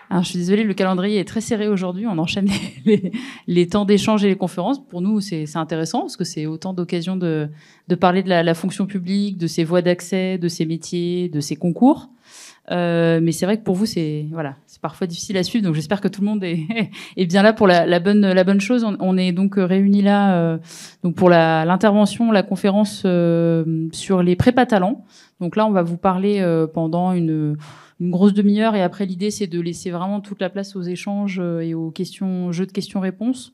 Alors, je suis désolée, le calendrier est très serré aujourd'hui. On enchaîne les temps d'échange et les conférences. Pour nous, c'est intéressant parce que c'est autant d'occasions de parler de la fonction publique, de ses voies d'accès, de ses métiers, de ses concours. Mais c'est vrai que pour vous, c'est parfois difficile à suivre. Donc, j'espère que tout le monde est bien là pour la bonne chose. On est donc réunis là donc pour l'intervention, la conférence sur les prépa talents. Donc là, on va vous parler pendant une grosse demi-heure, et après l'idée c'est de laisser vraiment toute la place aux échanges et aux jeux de questions-réponses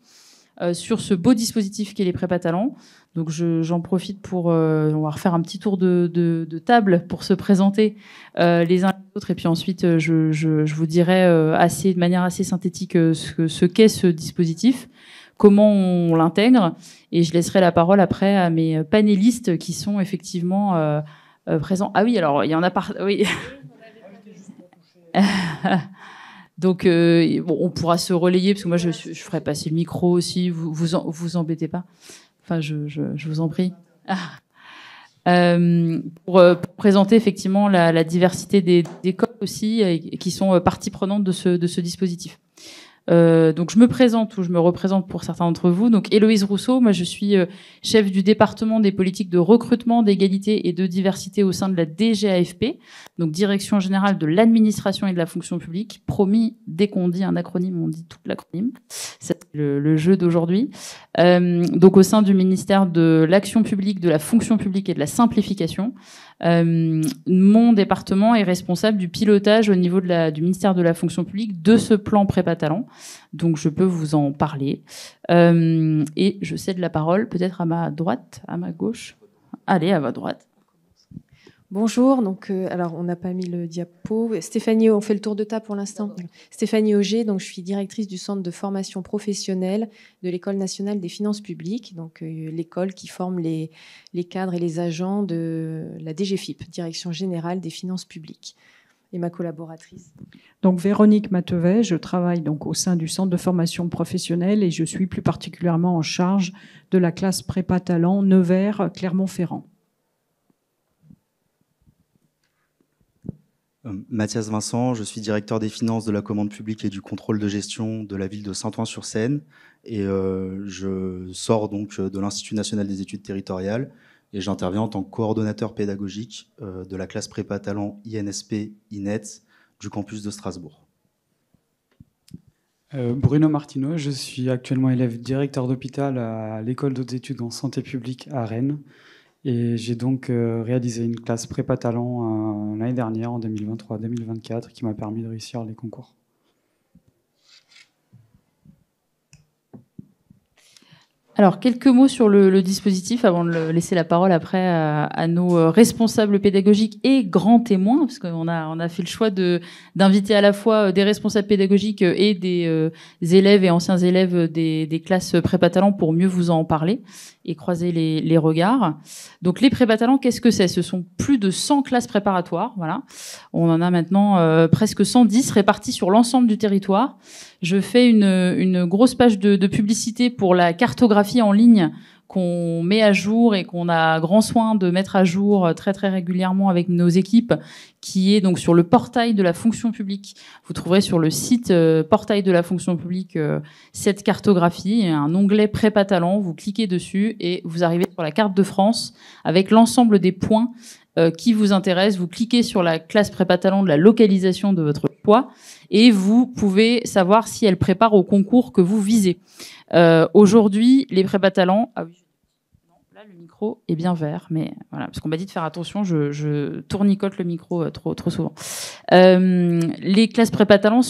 sur ce beau dispositif qu'est les prépa talents. Donc j'en profite pour on va refaire un petit tour de table pour se présenter les uns les autres, et puis ensuite je vous dirai de manière assez synthétique ce qu'est ce dispositif, comment on l'intègre, et je laisserai la parole après à mes panélistes qui sont effectivement présents. Ah oui, alors il y en a oui. Donc on pourra se relayer parce que moi je ferai passer le micro aussi. Vous embêtez pas. Enfin, je vous en prie. Pour présenter effectivement la diversité des écoles aussi qui sont partie prenante de ce dispositif. Donc je me présente, ou je me représente pour certains d'entre vous. Donc Héloïse Rousseau, moi je suis chef du département des politiques de recrutement, d'égalité et de diversité au sein de la DGAFP, donc Direction générale de l'administration et de la fonction publique. Promis, dès qu'on dit un acronyme, on dit tout l'acronyme. C'est le jeu d'aujourd'hui. Donc au sein du ministère de l'action publique, de la fonction publique et de la simplification. Mon département est responsable du pilotage au niveau du ministère de la fonction publique de ce plan prépa talent. Donc je peux vous en parler. Et je cède la parole peut-être à ma droite, à ma gauche. Allez, à votre droite. Bonjour, donc alors on n'a pas mis le diapo. Stéphanie, on fait le tour de table pour l'instant. Stéphanie Auger, donc je suis directrice du centre de formation professionnelle de l'École nationale des finances publiques, donc l'école qui forme les cadres et les agents de la DGFiP, Direction générale des finances publiques. Et ma collaboratrice. Donc Véronique Matevet, je travaille donc au sein du centre de formation professionnelle et je suis plus particulièrement en charge de la classe prépa talent Nevers Clermont-Ferrand. Mathias Vincent, je suis directeur des finances de la commande publique et du contrôle de gestion de la ville de Saint-Ouen-sur-Seine, et je sors donc de l'Institut national des études territoriales et j'interviens en tant que coordonnateur pédagogique de la classe prépa talent INSP-INET du campus de Strasbourg. Bruno Martineau, je suis actuellement élève directeur d'hôpital à l'école d'autres études en santé publique à Rennes. Et j'ai donc réalisé une classe prépa talent l'année dernière, en 2023-2024, qui m'a permis de réussir les concours. Alors, quelques mots sur le dispositif avant de laisser la parole après à nos responsables pédagogiques et grands témoins, parce qu'on a fait le choix d'inviter à la fois des responsables pédagogiques et des élèves et anciens élèves des classes prépa talent pour mieux vous en parler et croiser les regards. Donc les prépa talent, qu'est-ce que c'est ? Ce sont plus de 100 classes préparatoires, voilà. On en a maintenant presque 110 réparties sur l'ensemble du territoire. Je fais une grosse page de publicité pour la cartographie en ligne qu'on met à jour et qu'on a grand soin de mettre à jour très très régulièrement avec nos équipes, qui est donc sur le portail de la fonction publique. Vous trouverez sur le site portail de la fonction publique cette cartographie, un onglet prépa talent, vous cliquez dessus et vous arrivez sur la carte de France avec l'ensemble des points qui vous intéressent. Vous cliquez sur la classe prépa talent de la localisation de votre choix et vous pouvez savoir si elle prépare au concours que vous visez. Aujourd'hui, les prépa talent... Ah oui. Là, le micro est bien vert, mais voilà, parce qu'on m'a dit de faire attention, je tournicote le micro trop souvent. Les classes prépa talent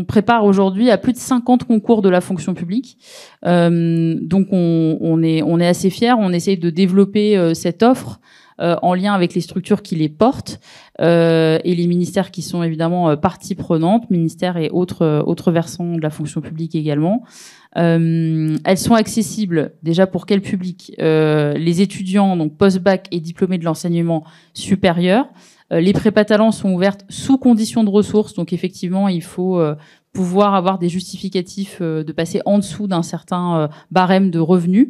préparent aujourd'hui à plus de 50 concours de la fonction publique. Donc on est assez fiers, on essaye de développer cette offre en lien avec les structures qui les portent et les ministères qui sont évidemment partie prenante, ministères et autres versants de la fonction publique également. Elles sont accessibles déjà pour quel public ? Les étudiants, donc post-bac et diplômés de l'enseignement supérieur. Les prépa talents sont ouvertes sous conditions de ressources, donc effectivement il faut pouvoir avoir des justificatifs de passer en dessous d'un certain barème de revenus.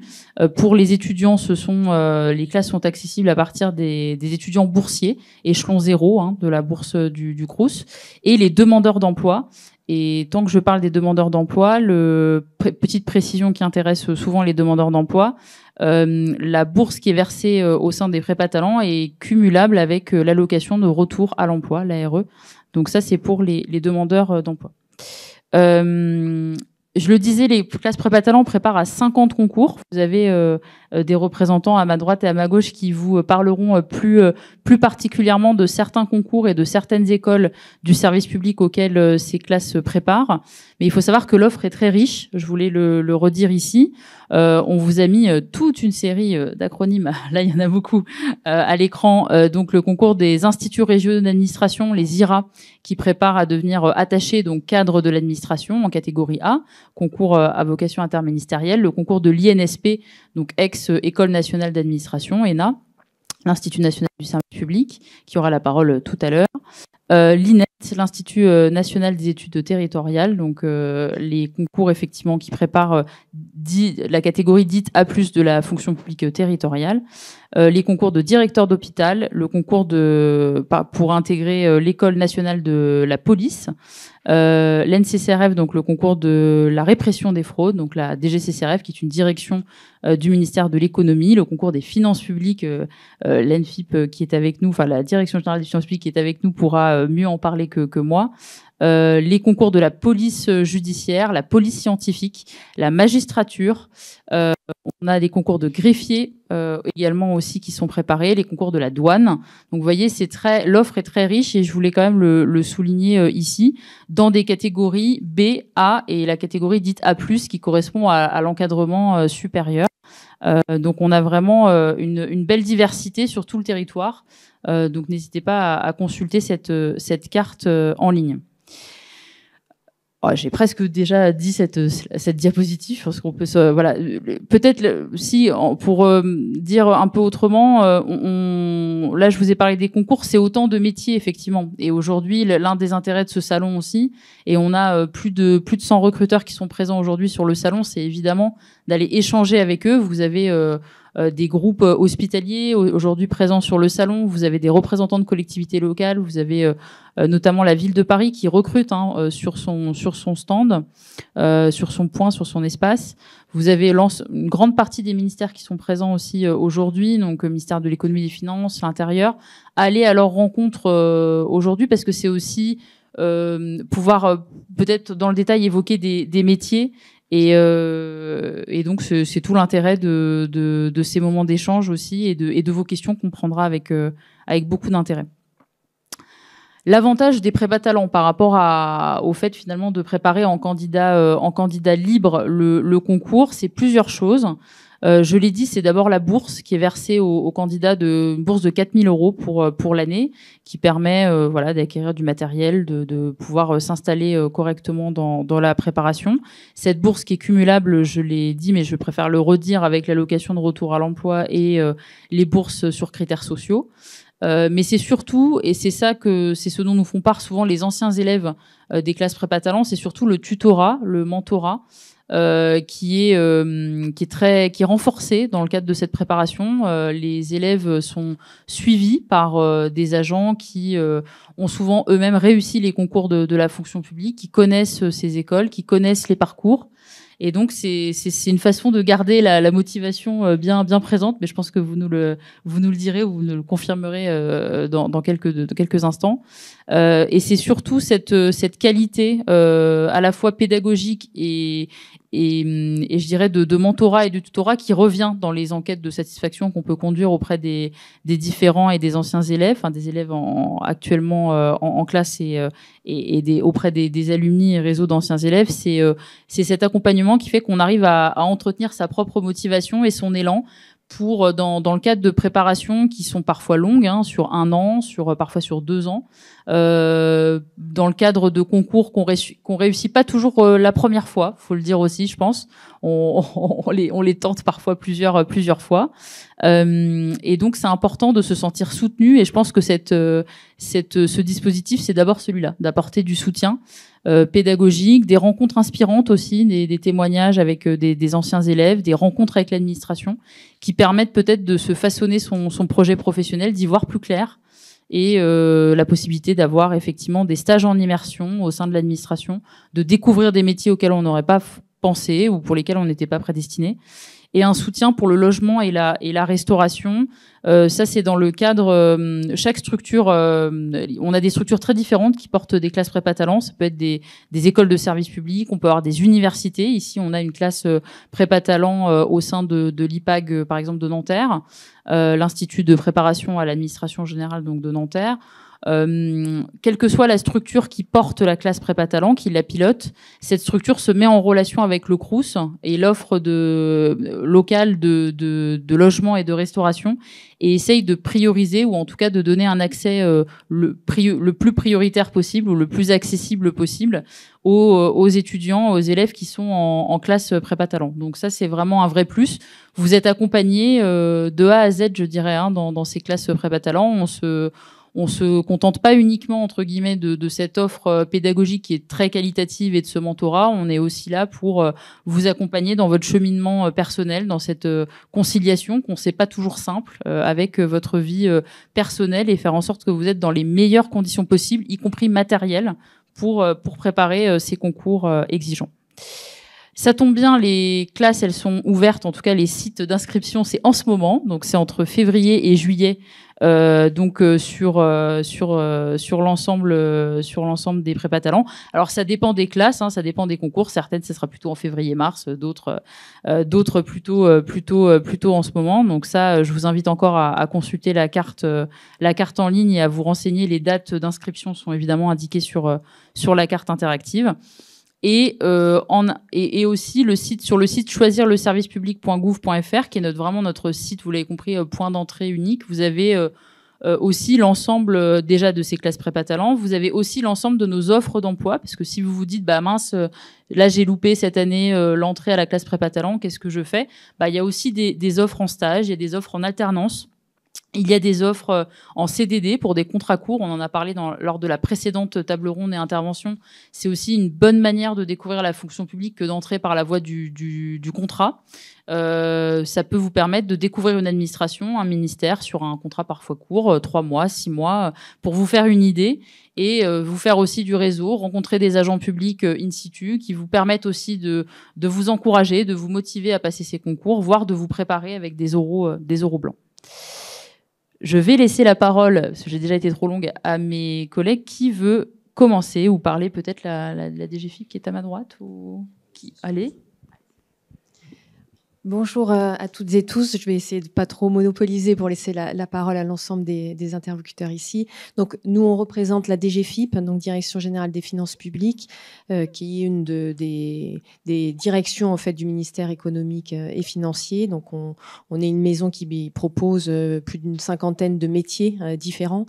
Pour les étudiants, les classes sont accessibles à partir des étudiants boursiers, échelon 0 de la bourse du Crous, et les demandeurs d'emploi. Et tant que je parle des demandeurs d'emploi, petite précision qui intéresse souvent les demandeurs d'emploi, la bourse qui est versée au sein des prépa talents est cumulable avec l'allocation de retour à l'emploi, l'ARE. Donc ça, c'est pour les demandeurs d'emploi. Je le disais, les classes prépa talents préparent à 50 concours. Vous avez des représentants à ma droite et à ma gauche qui vous parleront plus particulièrement de certains concours et de certaines écoles du service public auxquelles ces classes se préparent. Mais il faut savoir que l'offre est très riche. Je voulais le redire ici. On vous a mis toute une série d'acronymes. Là, il y en a beaucoup à l'écran. Donc, le concours des instituts régionaux d'administration, les IRA, qui préparent à devenir attachés, donc cadre de l'administration en catégorie A, concours à vocation interministérielle. Le concours de l'INSP, donc ex-École nationale d'administration, ENA, l'Institut national du service public, qui aura la parole tout à l'heure. L'INET, l'Institut national des études territoriales, donc les concours effectivement qui préparent la catégorie dite A+ de la fonction publique territoriale, les concours de directeur d'hôpital, le concours pour intégrer l'école nationale de la police, l'NCCRF, donc le concours de la répression des fraudes, donc la DGCCRF qui est une direction du ministère de l'économie, le concours des finances publiques, l'ENFIP qui est avec nous, enfin la direction générale des finances publiques qui est avec nous pourra mieux en parler que moi. Les concours de la police judiciaire, la police scientifique, la magistrature. On a des concours de greffiers également aussi qui sont préparés, les concours de la douane. Donc vous voyez, l'offre est très riche et je voulais quand même le souligner ici, dans des catégories B, A et la catégorie dite A+, qui correspond à l'encadrement supérieur. Donc on a vraiment une belle diversité sur tout le territoire. Donc n'hésitez pas à consulter cette carte en ligne. Oh, j'ai presque déjà dit cette diapositive, parce qu'on peut voilà, peut-être si pour dire un peu autrement, là je vous ai parlé des concours, c'est autant de métiers effectivement. Et aujourd'hui, l'un des intérêts de ce salon aussi, et on a plus de 100 recruteurs qui sont présents aujourd'hui sur le salon, c'est évidemment d'aller échanger avec eux. Vous avez des groupes hospitaliers aujourd'hui présents sur le salon, vous avez des représentants de collectivités locales, vous avez notamment la ville de Paris qui recrute sur son stand, sur son point, sur son espace. Vous avez une grande partie des ministères qui sont présents aussi aujourd'hui, donc ministère de l'économie et des finances, l'intérieur. Allez à leur rencontre aujourd'hui parce que c'est aussi pouvoir peut-être dans le détail évoquer des métiers. Et donc c'est tout l'intérêt de ces moments d'échange aussi et de vos questions qu'on prendra avec beaucoup d'intérêt. L'avantage des prépa talents par rapport au fait finalement de préparer en candidat libre le concours, c'est plusieurs choses. Je l'ai dit, c'est d'abord la bourse qui est versée aux candidats, une bourse de 4 000 € pour l'année, qui permet d'acquérir du matériel, de pouvoir s'installer correctement dans la préparation. Cette bourse qui est cumulable, je l'ai dit, mais je préfère le redire avec l'allocation de retour à l'emploi et les bourses sur critères sociaux. Mais c'est surtout, et c'est ce dont nous font part souvent les anciens élèves des classes prépa talents, c'est surtout le tutorat, le mentorat, qui est renforcé dans le cadre de cette préparation. Les élèves sont suivis par des agents qui ont souvent eux-mêmes réussi les concours de la fonction publique, qui connaissent ces écoles, qui connaissent les parcours. Et donc c'est une façon de garder la motivation bien présente, mais je pense que vous nous le direz ou vous nous le confirmerez dans quelques instants. Et c'est surtout cette qualité à la fois pédagogique et je dirais de mentorat et de tutorat qui revient dans les enquêtes de satisfaction qu'on peut conduire auprès des différents et des anciens élèves, enfin des élèves actuellement en classe et auprès des alumni et réseaux d'anciens élèves. C'est cet accompagnement qui fait qu'on arrive à entretenir sa propre motivation et son élan pour dans le cadre de préparations qui sont parfois longues, sur 1 an, parfois sur 2 ans, dans le cadre de concours qu'on réussit pas toujours la première fois, faut le dire aussi, je pense. On les tente parfois plusieurs fois. Et donc c'est important de se sentir soutenu, et je pense que ce dispositif, c'est d'abord celui-là, d'apporter du soutien pédagogique, des rencontres inspirantes aussi, des témoignages avec des anciens élèves, des rencontres avec l'administration qui permettent peut-être de se façonner son projet professionnel, d'y voir plus clair et la possibilité d'avoir effectivement des stages en immersion au sein de l'administration, de découvrir des métiers auxquels on n'aurait pas pensé ou pour lesquels on n'était pas prédestiné. Et un soutien pour le logement et la restauration. Ça, c'est dans le cadre... chaque structure... on a des structures très différentes qui portent des classes prépa talent. Ça peut être des écoles de services publics, on peut avoir des universités. Ici, on a une classe prépa talent au sein de l'IPAG, par exemple, de Nanterre, l'Institut de préparation à l'administration générale donc de Nanterre. Quelle que soit la structure qui porte la classe prépa talent, qui la pilote, cette structure se met en relation avec le Crous et l'offre locale de logement et de restauration et essaye de prioriser ou en tout cas de donner un accès le plus prioritaire possible ou le plus accessible possible aux étudiants, aux élèves qui sont en classe prépa talent. Donc ça, c'est vraiment un vrai plus. Vous êtes accompagnés de A à Z, je dirais, dans ces classes prépa talent. On se contente pas uniquement, entre guillemets, de cette offre pédagogique qui est très qualitative et de ce mentorat. On est aussi là pour vous accompagner dans votre cheminement personnel, dans cette conciliation qu'on sait pas toujours simple avec votre vie personnelle et faire en sorte que vous êtes dans les meilleures conditions possibles, y compris matérielles, pour préparer ces concours exigeants. Ça tombe bien, les classes, elles sont ouvertes, en tout cas les sites d'inscription, c'est en ce moment, donc c'est entre février et juillet, sur l'ensemble des prépa talents. Alors ça dépend des classes, ça dépend des concours. Certaines, ce sera plutôt en février-mars, d'autres plutôt en ce moment. Donc ça, je vous invite encore à consulter la carte en ligne et à vous renseigner. Les dates d'inscription sont évidemment indiquées sur la carte interactive. Et aussi sur le site choisirleservicepublic.gouv.fr qui est vraiment notre site, vous l'avez compris, point d'entrée unique. Vous avez aussi l'ensemble déjà de ces classes prépa talent. Vous avez aussi l'ensemble de nos offres d'emploi, parce que si vous vous dites bah mince, là j'ai loupé cette année l'entrée à la classe prépa talent, qu'est-ce que je fais ? Bah il y a aussi des offres en stage, il y a des offres en alternance. Il y a des offres en CDD pour des contrats courts. On en a parlé lors de la précédente table ronde et intervention. C'est aussi une bonne manière de découvrir la fonction publique que d'entrer par la voie du contrat. Ça peut vous permettre de découvrir une administration, un ministère sur un contrat parfois court, 3 mois, 6 mois, pour vous faire une idée et vous faire aussi du réseau, rencontrer des agents publics in situ qui vous permettent aussi de vous encourager, de vous motiver à passer ces concours, voire de vous préparer avec des oraux blancs. Je vais laisser la parole, parce que j'ai déjà été trop longue, à mes collègues. Qui veut commencer ou parler peut-être la DGFiP qui est à ma droite ou qui... Allez. Bonjour à toutes et tous. Je vais essayer de pas trop monopoliser pour laisser la parole à l'ensemble des interlocuteurs ici. Donc, nous, on représente la DGFiP, donc Direction Générale des Finances Publiques, qui est une des directions en fait du ministère économique et financier. Donc, on est une maison qui propose plus d'une 50aine de métiers différents,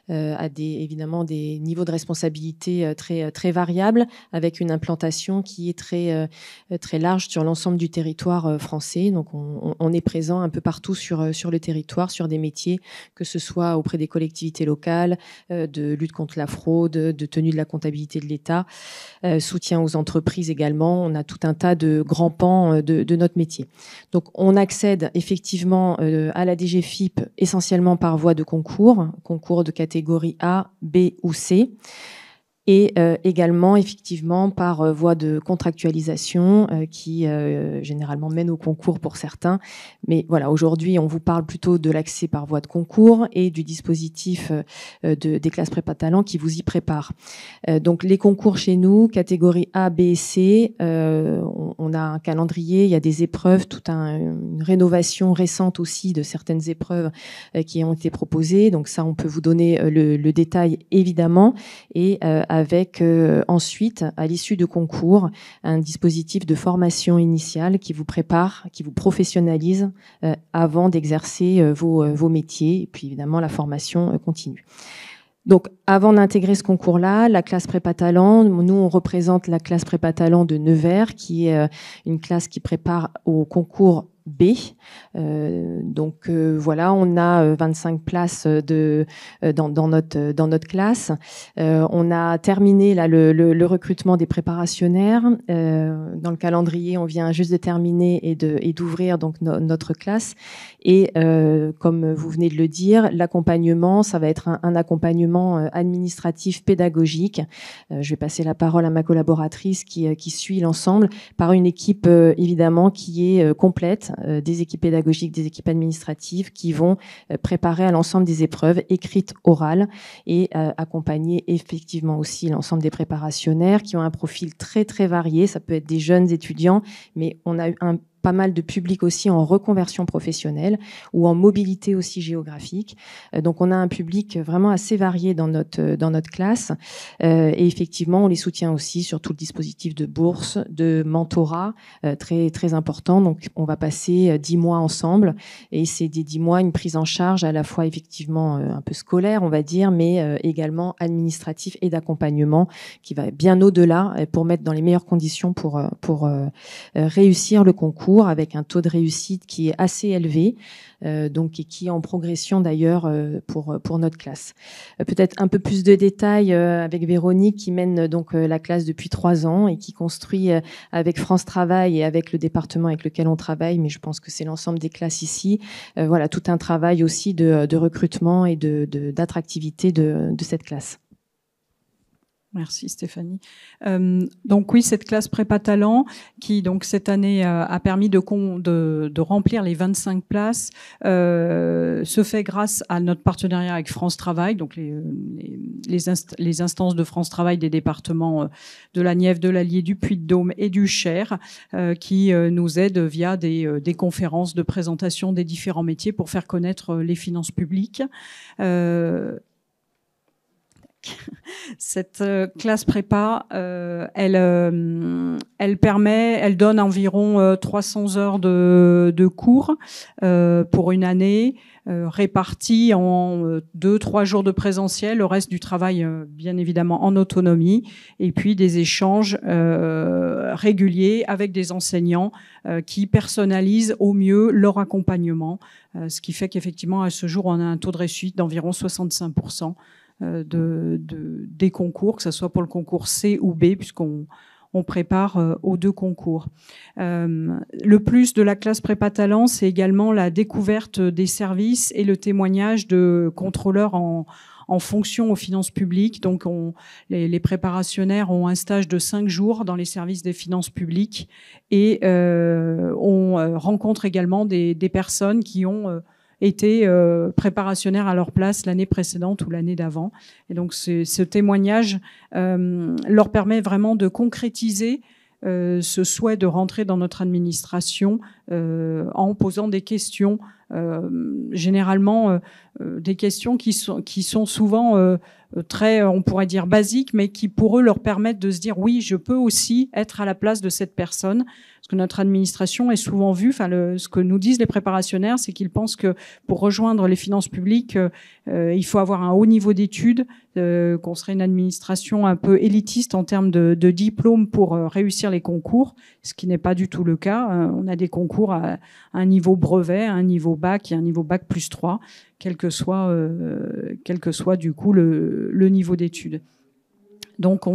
à évidemment des niveaux de responsabilité très très variables, avec une implantation qui est très très large sur l'ensemble du territoire français. Donc, on est présent un peu partout sur le territoire, sur des métiers, que ce soit auprès des collectivités locales, de lutte contre la fraude, de tenue de la comptabilité de l'État, soutien aux entreprises également. On a tout un tas de grands pans de notre métier. Donc, on accède effectivement à la DGFiP essentiellement par voie de concours de catégorie A, B ou C. Et également, effectivement, par voie de contractualisation qui généralement mène au concours pour certains. Mais voilà, aujourd'hui, on vous parle plutôt de l'accès par voie de concours et du dispositif des classes prépa talent qui vous y prépare. Donc, les concours chez nous, catégorie A, B et C, on a un calendrier, il y a des épreuves, toute une rénovation récente aussi de certaines épreuves qui ont été proposées. Donc ça, on peut vous donner le détail, évidemment. Et avec ensuite, à l'issue de concours, un dispositif de formation initiale qui vous prépare, qui vous professionnalise avant d'exercer vos métiers, et puis évidemment la formation continue. Donc, avant d'intégrer ce concours-là, la classe prépa talent, nous on représente la classe prépa talent de Nevers, qui est une classe qui prépare au concours B. Donc voilà, on a 25 places dans notre classe. On a terminé là, le recrutement des préparationnaires. Dans le calendrier, on vient juste de terminer et d'ouvrir donc notre classe. Et comme vous venez de le dire, l'accompagnement, ça va être un accompagnement administratif pédagogique. Je vais passer la parole à ma collaboratrice qui suit l'ensemble par une équipe évidemment qui est complète, des équipes pédagogiques, des équipes administratives qui vont préparer à l'ensemble des épreuves écrites, orales et accompagner effectivement aussi l'ensemble des préparationnaires qui ont un profil très très varié. Ça peut être des jeunes étudiants, mais on a pas mal de public aussi en reconversion professionnelle ou en mobilité aussi géographique. Donc on a un public vraiment assez varié dans notre classe et effectivement on les soutient aussi sur tout le dispositif de bourse, de mentorat très très important. Donc on va passer 10 mois ensemble et c'est des 10 mois une prise en charge à la fois effectivement un peu scolaire on va dire, mais également administratif et d'accompagnement qui va bien au-delà pour mettre dans les meilleures conditions pour réussir le concours avec un taux de réussite qui est assez élevé, donc et qui est en progression d'ailleurs pour notre classe. Peut-être un peu plus de détails avec Véronique qui mène donc la classe depuis 3 ans et qui construit avec France Travail et avec le département avec lequel on travaille, mais je pense que c'est l'ensemble des classes ici, voilà tout un travail aussi de recrutement et d'attractivité de cette classe. Merci Stéphanie. Donc oui, cette classe prépa talent qui donc cette année a permis de remplir les 25 places se fait grâce à notre partenariat avec France Travail, donc les instances de France Travail des départements de la Nièvre, de l'Allier, du Puy-de-Dôme et du Cher qui nous aident via des conférences de présentation des différents métiers pour faire connaître les finances publiques. Cette classe prépa, elle donne environ 300 heures de cours pour une année, réparties en 2-3 jours de présentiel, le reste du travail bien évidemment en autonomie, et puis des échanges réguliers avec des enseignants qui personnalisent au mieux leur accompagnement, ce qui fait qu'effectivement à ce jour on a un taux de réussite d'environ 65%. Des concours, que ce soit pour le concours C ou B, puisqu'on prépare aux 2 concours. Le plus de la classe prépa talent, c'est également la découverte des services et le témoignage de contrôleurs en fonction aux finances publiques. Donc les préparationnaires ont un stage de 5 jours dans les services des finances publiques et on rencontre également des personnes qui ont étaient préparationnaires à leur place l'année précédente ou l'année d'avant. Et donc ce témoignage leur permet vraiment de concrétiser ce souhait de rentrer dans notre administration en posant des questions, généralement des questions qui sont souvent très, on pourrait dire basiques, mais qui pour eux leur permettent de se dire oui, je peux aussi être à la place de cette personne. Parce que notre administration est souvent vue, ce que nous disent les préparationnaires, c'est qu'ils pensent que pour rejoindre les finances publiques, il faut avoir un haut niveau d'études, qu'on serait une administration un peu élitiste en termes de diplôme pour réussir les concours, ce qui n'est pas du tout le cas. On a des concours à un niveau brevet, à un niveau bac et un niveau bac plus 3, quel que soit du coup le niveau d'études. Donc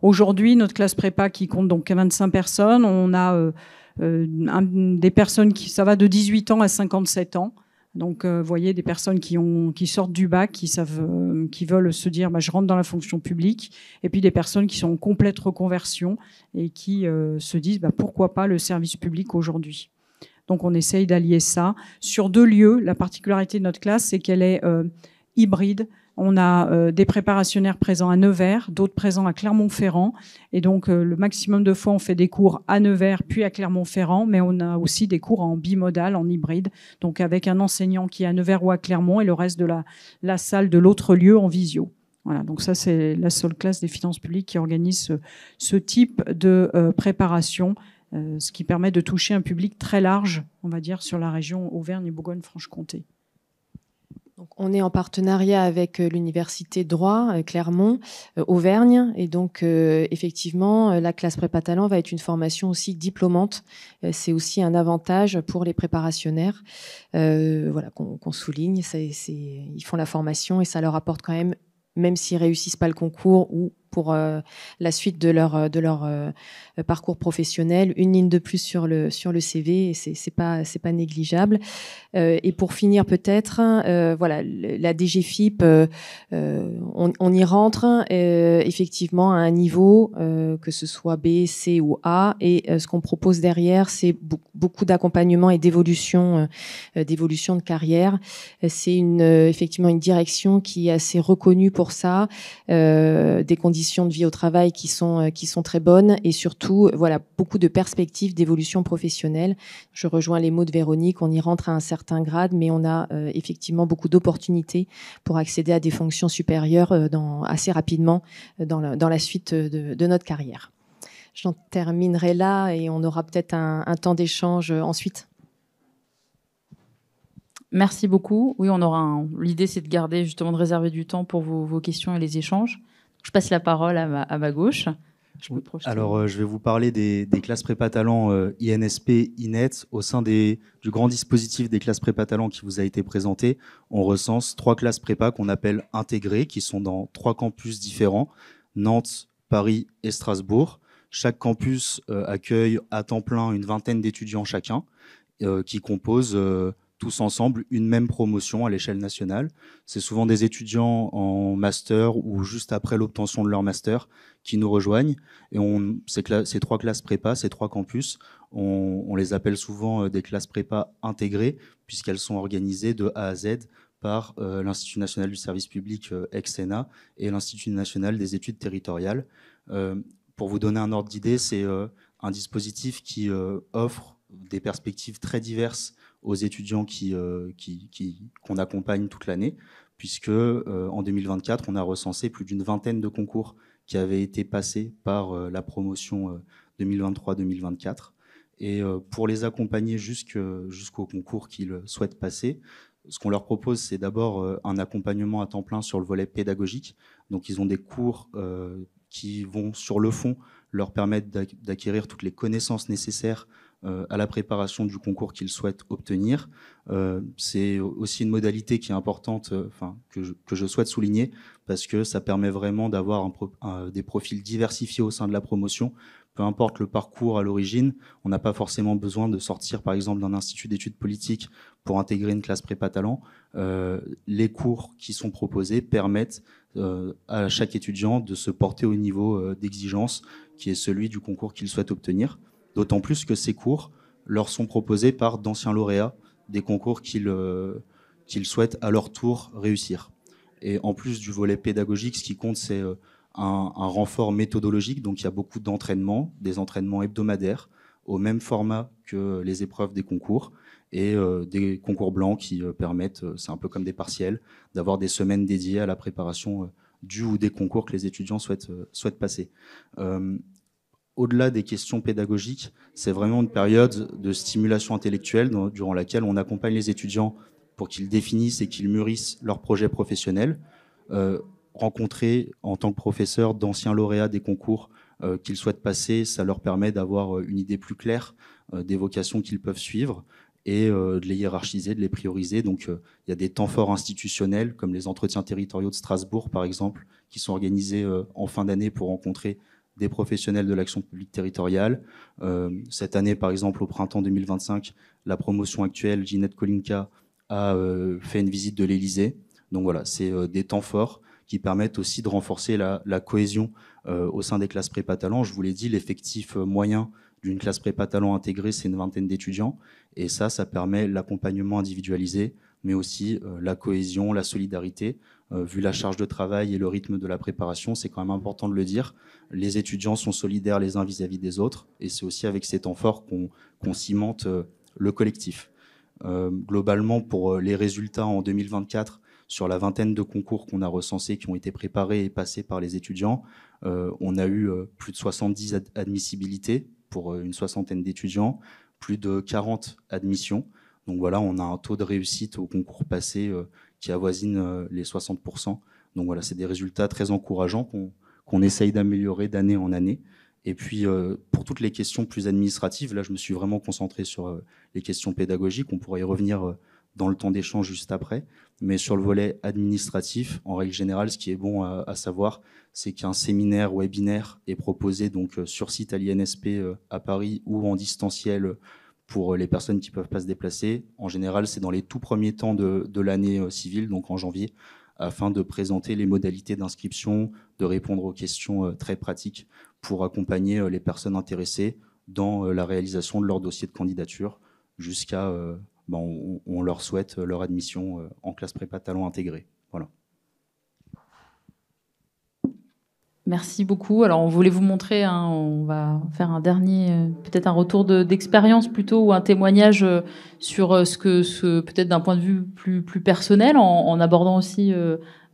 aujourd'hui, notre classe prépa qui compte donc 25 personnes, on a des personnes ça va de 18 ans à 57 ans. Donc vous voyez des personnes qui sortent du bac, qui veulent se dire je rentre dans la fonction publique, et puis des personnes qui sont en complète reconversion et qui se disent pourquoi pas le service public aujourd'hui. Donc on essaye d'allier ça sur 2 lieux. La particularité de notre classe, c'est qu'elle est hybride. On a des préparationnaires présents à Nevers, d'autres présents à Clermont-Ferrand. Et donc, le maximum de fois, on fait des cours à Nevers, puis à Clermont-Ferrand. Mais on a aussi des cours en bimodal, en hybride. Donc, avec un enseignant qui est à Nevers ou à Clermont et le reste de la salle de l'autre lieu en visio. Voilà, donc ça, c'est la seule classe des finances publiques qui organise ce type de préparation, ce qui permet de toucher un public très large, on va dire, sur la région Auvergne et Bourgogne-Franche-Comté. Donc, on est en partenariat avec l'université de droit Clermont, Auvergne, et donc effectivement la classe prépa talent va être une formation aussi diplômante. C'est aussi un avantage pour les préparationnaires, voilà, qu'on souligne. Ils font la formation et ça leur apporte quand même s'ils réussissent pas le concours ou pour la suite de leur parcours professionnel, une ligne de plus sur le CV, et c'est pas négligeable. Et pour finir peut-être, voilà, la DGFiP, on y rentre effectivement à un niveau, que ce soit B, C ou A, et ce qu'on propose derrière, c'est beaucoup d'accompagnement et d'évolution de carrière. C'est effectivement une direction qui est assez reconnue pour ça, des conditions de vie au travail qui sont très bonnes, et surtout voilà, beaucoup de perspectives d'évolution professionnelle. Je rejoins les mots de Véronique, on y rentre à un certain grade, mais on a effectivement beaucoup d'opportunités pour accéder à des fonctions supérieures assez rapidement dans la suite de notre carrière. J'en terminerai là et on aura peut-être un temps d'échange ensuite. Merci beaucoup. Oui, on aura l'idée, c'est de garder, justement, de réserver du temps pour vos questions et les échanges. Je passe la parole à ma gauche. Alors, je vais vous parler des classes prépa talent INSP, INET. Au sein du grand dispositif des classes prépa talent qui vous a été présenté, on recense 3 classes prépa qu'on appelle intégrées, qui sont dans 3 campus différents, Nantes, Paris et Strasbourg. Chaque campus accueille à temps plein une vingtaine d'étudiants chacun, qui composent tous ensemble une même promotion à l'échelle nationale. C'est souvent des étudiants en master ou juste après l'obtention de leur master qui nous rejoignent. Et ces 3 classes prépa, ces 3 campus, on les appelle souvent des classes prépa intégrées, puisqu'elles sont organisées de A à Z par l'Institut national du service public ex-Sénat et l'Institut national des études territoriales. Pour vous donner un ordre d'idée, c'est un dispositif qui offre des perspectives très diverses aux étudiants qu'on accompagne toute l'année, puisque en 2024, on a recensé plus d'une vingtaine de concours qui avaient été passés par la promotion 2023-2024. Et pour les accompagner jusqu'au concours qu'ils souhaitent passer, ce qu'on leur propose, c'est d'abord un accompagnement à temps plein sur le volet pédagogique. Donc, ils ont des cours qui vont, sur le fond, leur permettre d'acquérir toutes les connaissances nécessaires à la préparation du concours qu'ils souhaitent obtenir. C'est aussi une modalité qui est importante, que je souhaite souligner, parce que ça permet vraiment d'avoir des profils diversifiés au sein de la promotion. Peu importe le parcours à l'origine, on n'a pas forcément besoin de sortir, par exemple, d'un institut d'études politiques pour intégrer une classe prépa talent. Les cours qui sont proposés permettent à chaque étudiant de se porter au niveau d'exigence qui est celui du concours qu'il souhaite obtenir. D'autant plus que ces cours leur sont proposés par d'anciens lauréats des concours qu'ils souhaitent à leur tour réussir. Et en plus du volet pédagogique, ce qui compte, c'est un renfort méthodologique. Donc il y a beaucoup d'entraînements, des entraînements hebdomadaires au même format que les épreuves des concours, et des concours blancs qui permettent, c'est un peu comme des partiels, d'avoir des semaines dédiées à la préparation du ou des concours que les étudiants souhaitent passer. Au-delà des questions pédagogiques, c'est vraiment une période de stimulation intellectuelle durant laquelle on accompagne les étudiants pour qu'ils définissent et qu'ils mûrissent leur projet professionnel. Rencontrer en tant que professeur d'anciens lauréats des concours qu'ils souhaitent passer, ça leur permet d'avoir une idée plus claire des vocations qu'ils peuvent suivre et de les hiérarchiser, de les prioriser. Donc il y a des temps forts institutionnels comme les entretiens territoriaux de Strasbourg par exemple, qui sont organisés en fin d'année pour rencontrer des professionnels de l'action publique territoriale. Cette année, par exemple, au printemps 2025, la promotion actuelle, Ginette Kolinka, a fait une visite de l'Élysée. Donc voilà, c'est des temps forts qui permettent aussi de renforcer la cohésion au sein des classes prépa talent. Je vous l'ai dit, l'effectif moyen d'une classe prépa talent intégrée, c'est une vingtaine d'étudiants. Et ça permet l'accompagnement individualisé, mais aussi la cohésion, la solidarité. Vu la charge de travail et le rythme de la préparation, c'est quand même important de le dire. Les étudiants sont solidaires les uns vis-à-vis des autres, et c'est aussi avec ces temps forts qu'on cimente le collectif. Globalement, pour les résultats en 2024, sur la vingtaine de concours qu'on a recensés, qui ont été préparés et passés par les étudiants, on a eu plus de 70 admissibilités pour une soixantaine d'étudiants, plus de 40 admissions. Donc voilà, on a un taux de réussite au concours passé qui avoisine les 60%. Donc voilà, c'est des résultats très encourageants qu'on essaye d'améliorer d'année en année. Et puis, pour toutes les questions plus administratives, là, je me suis vraiment concentré sur les questions pédagogiques. On pourrait y revenir dans le temps d'échange juste après. Mais sur le volet administratif, en règle générale, ce qui est bon à savoir, c'est qu'un séminaire webinaire est proposé donc sur site à l'INSP à Paris ou en distanciel pour les personnes qui ne peuvent pas se déplacer. En général, c'est dans les tout premiers temps de l'année civile, donc en janvier, afin de présenter les modalités d'inscription, de répondre aux questions très pratiques pour accompagner les personnes intéressées dans la réalisation de leur dossier de candidature jusqu'à, on leur souhaite leur admission en classe prépa talent intégrée. Voilà. Merci beaucoup. Alors, on voulait vous montrer, on va faire un dernier, peut-être un retour d'expérience plutôt, ou un témoignage sur peut-être d'un point de vue plus personnel, en abordant aussi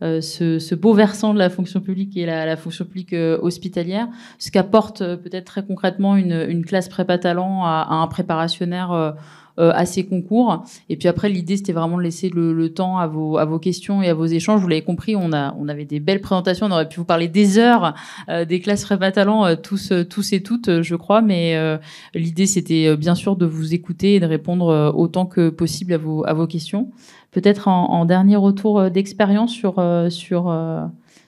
ce beau versant de la fonction publique et la fonction publique hospitalière, ce qu'apporte peut-être très concrètement une classe prépa talent à un préparationnaire à ces concours. Et puis après, l'idée, c'était vraiment de laisser le temps à vos questions et à vos échanges. Vous l'avez compris, on avait des belles présentations. On aurait pu vous parler des heures des classes prépa talent, tous et toutes, je crois. Mais l'idée, c'était bien sûr de vous écouter et de répondre autant que possible à vos questions. Peut-être en dernier retour d'expérience sur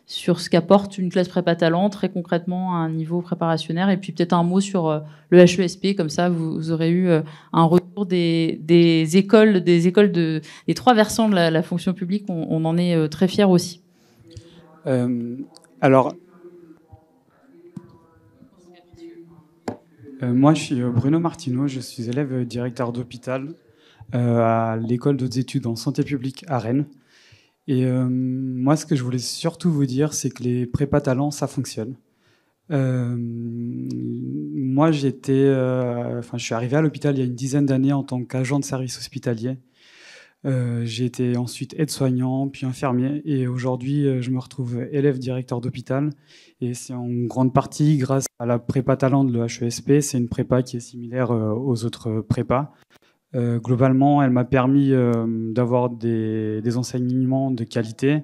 ce qu'apporte une classe prépa talent très concrètement à un niveau préparationnaire, et puis peut-être un mot sur le HESP, comme ça vous aurez eu un retour des écoles des trois versants de la fonction publique. On en est très fiers aussi. Moi je suis Bruno Martineau, je suis élève directeur d'hôpital à l'école d'autres études en santé publique à Rennes. Et moi, ce que je voulais surtout vous dire, c'est que les prépa talents, ça fonctionne. Moi, je suis arrivé à l'hôpital il y a une dizaine d'années en tant qu'agent de service hospitalier. J'ai été ensuite aide-soignant, puis infirmier. Et aujourd'hui, je me retrouve élève directeur d'hôpital. Et c'est en grande partie grâce à la prépa talent de l'EHESP. C'est une prépa qui est similaire aux autres prépas. Globalement, elle m'a permis d'avoir des enseignements de qualité,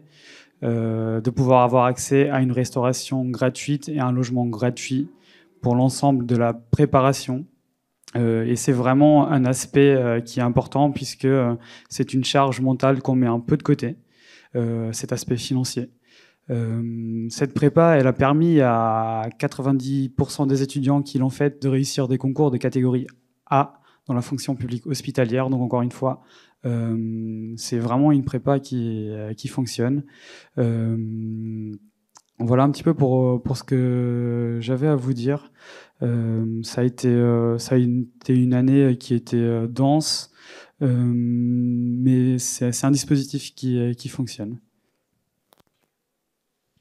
de pouvoir avoir accès à une restauration gratuite et un logement gratuit pour l'ensemble de la préparation. Et c'est vraiment un aspect qui est important puisque c'est une charge mentale qu'on met un peu de côté, cet aspect financier. Cette prépa, elle a permis à 90% des étudiants qui l'ont faite de réussir des concours de catégorie A dans la fonction publique hospitalière. Donc encore une fois, c'est vraiment une prépa qui fonctionne. Voilà un petit peu pour ce que j'avais à vous dire. Ça a été une année qui était dense, mais c'est un dispositif qui fonctionne.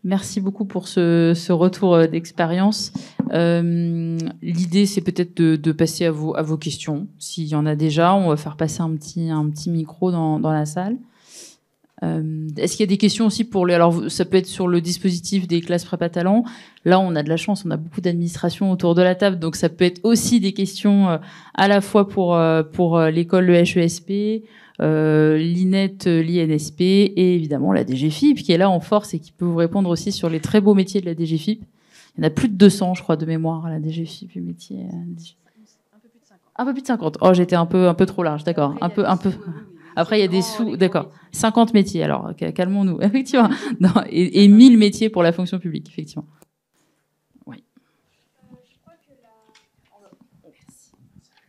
Merci beaucoup pour ce retour d'expérience. L'idée, c'est peut-être de passer à vos questions. S'il y en a déjà, on va faire passer un petit micro dans la salle. Est-ce qu'il y a des questions aussi alors ça peut être sur le dispositif des classes prépa talent. Là, on a de la chance, on a beaucoup d'administration autour de la table, donc ça peut être aussi des questions à la fois pour l'école, le HESP, l'INET, l'INSP et évidemment la DGFIP qui est là en force et qui peut vous répondre aussi sur les très beaux métiers de la DGFIP. Il y en a plus de 200, je crois, de mémoire à la DGFIP, les métiers. Un peu plus de 50. Oh, j'étais un peu trop large, d'accord. Un peu. Après, il y a des sous, d'accord. 50 métiers, alors calmons-nous, effectivement. Non, et 1000 métiers pour la fonction publique, effectivement. Oui.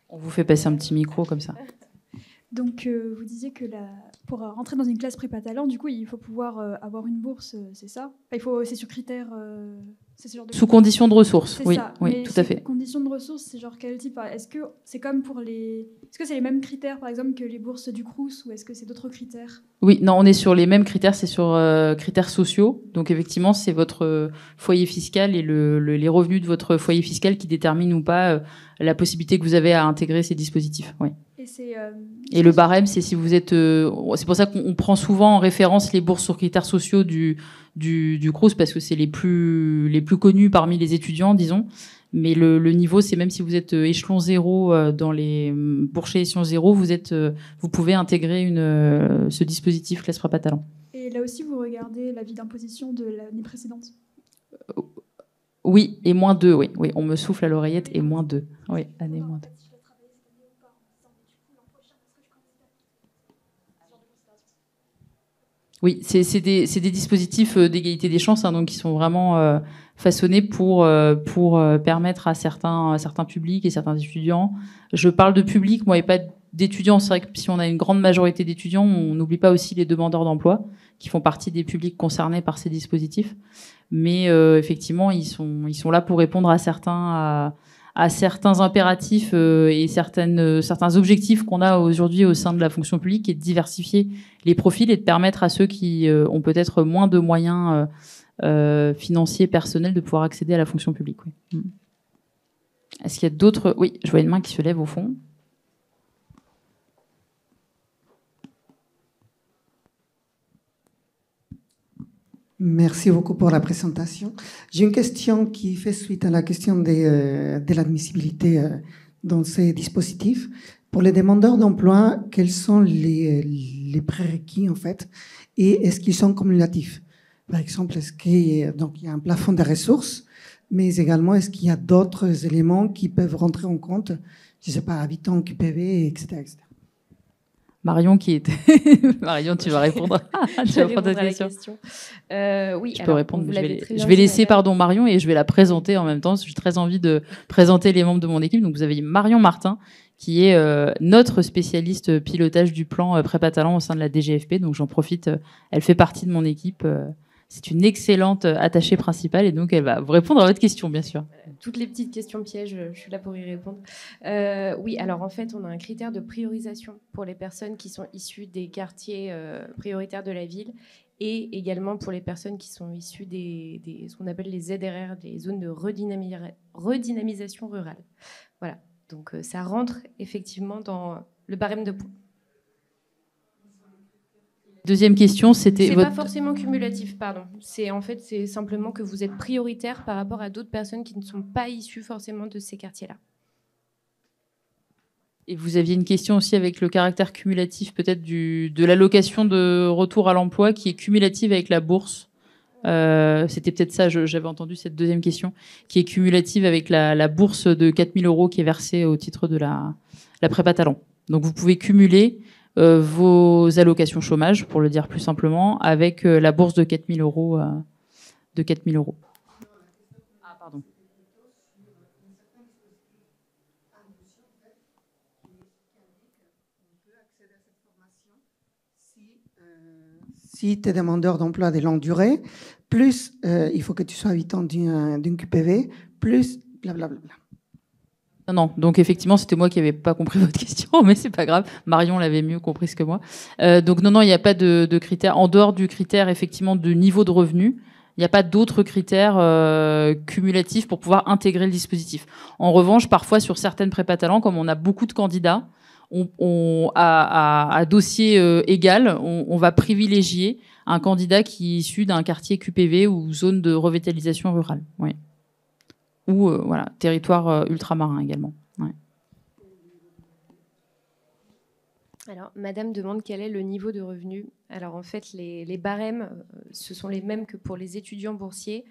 On vous fait passer un petit micro comme ça. Donc, vous disiez que pour rentrer dans une classe prépa talent, du coup, il faut pouvoir avoir une bourse, c'est ça? C'est sur critères. C'est ce genre de sous conditions de ressources, oui, ça. Oui, mais tout à fait. Conditions de ressources, c'est genre quel type? Est-ce que c'est comme est-ce que c'est les mêmes critères, par exemple, que les bourses du Crous, ou est-ce que c'est d'autres critères? Oui, non, on est sur les mêmes critères, c'est sur critères sociaux. Donc effectivement, c'est votre foyer fiscal et les revenus de votre foyer fiscal qui déterminent ou pas la possibilité que vous avez à intégrer ces dispositifs. Oui. Et Et le barème, c'est si vous êtes... c'est pour ça qu'on prend souvent en référence les bourses sur critères sociaux du Crous, parce que c'est les plus connus parmi les étudiants, disons. Mais le niveau, c'est même si vous êtes échelon 0 dans les bourses échelon 0, vous pouvez intégrer ce dispositif classe prépa talent. Et là aussi, vous regardez l'avis d'imposition de l'année précédente. Oui, et -2, oui. Oui, on me souffle à l'oreillette, et -2. Oui, année -2. Oui, c'est des dispositifs d'égalité des chances, hein, donc qui sont vraiment façonnés pour permettre à certains publics et certains étudiants. Je parle de public, moi, et pas d'étudiants. C'est vrai que si on a une grande majorité d'étudiants, on n'oublie pas aussi les demandeurs d'emploi, qui font partie des publics concernés par ces dispositifs. Mais effectivement, ils sont là pour répondre à certains impératifs et certains objectifs qu'on a aujourd'hui au sein de la fonction publique, et de diversifier les profils et de permettre à ceux qui ont peut-être moins de moyens financiers personnels de pouvoir accéder à la fonction publique. Oui. Est-ce qu'il y a d'autres... Oui, je vois une main qui se lève au fond. Merci beaucoup pour la présentation. J'ai une question qui fait suite à la question de l'admissibilité dans ces dispositifs. Pour les demandeurs d'emploi, quels sont les prérequis en fait, et est-ce qu'ils sont cumulatifs? Par exemple, est-ce qu'il y a un plafond de ressources, mais également est-ce qu'il y a d'autres éléments qui peuvent rentrer en compte, je ne sais pas, habitants, QPV, etc., etc. Marion qui était... Marion, tu vas répondre. Tu vas répondre à la question. Oui, je peux répondre. Je vais laisser Marion, et je vais la présenter en même temps. J'ai très envie de présenter les membres de mon équipe. Donc vous avez Marion Martin, qui est notre spécialiste pilotage du plan prépa talent au sein de la DGFP. Donc j'en profite. Elle fait partie de mon équipe. C'est une excellente attachée principale, et donc elle va vous répondre à votre question, bien sûr. Toutes les petites questions pièges, je suis là pour y répondre. Oui, alors en fait, on a un critère de priorisation pour les personnes qui sont issues des quartiers prioritaires de la ville, et également pour les personnes qui sont issues des ce qu'on appelle les ZRR, des zones de redynamisation rurale. Voilà, donc ça rentre effectivement dans le barème de points. Deuxième question, c'était... C'est pas forcément cumulatif, pardon. C'est simplement que vous êtes prioritaire par rapport à d'autres personnes qui ne sont pas issues forcément de ces quartiers-là. Et vous aviez une question aussi avec le caractère cumulatif peut-être de l'allocation de retour à l'emploi, qui est cumulative avec la bourse. C'était peut-être ça, j'avais entendu cette deuxième question, qui est cumulative avec la bourse de 4 000 € qui est versée au titre de la prépa talent. Donc vous pouvez cumuler vos allocations chômage, pour le dire plus simplement, avec la bourse de 4 000 €. Ah, pardon. Si tu es demandeur d'emploi de longue durée, plus il faut que tu sois habitant d'une QPV, plus blablabla. Non, donc effectivement, c'était moi qui n'avais pas compris votre question, mais c'est pas grave. Marion l'avait mieux compris que moi. Donc non, il n'y a pas de critères. En dehors du critère, effectivement, de niveau de revenu, il n'y a pas d'autres critères cumulatifs pour pouvoir intégrer le dispositif. En revanche, parfois, sur certaines prépa talents, comme on a beaucoup de candidats, à dossier égal, on va privilégier un candidat qui est issu d'un quartier QPV ou zone de revitalisation rurale. Oui. Ou voilà, territoire ultramarin également. Ouais. Alors, madame demande quel est le niveau de revenu. Alors, en fait, les barèmes, ce sont les mêmes que pour les étudiants boursiers.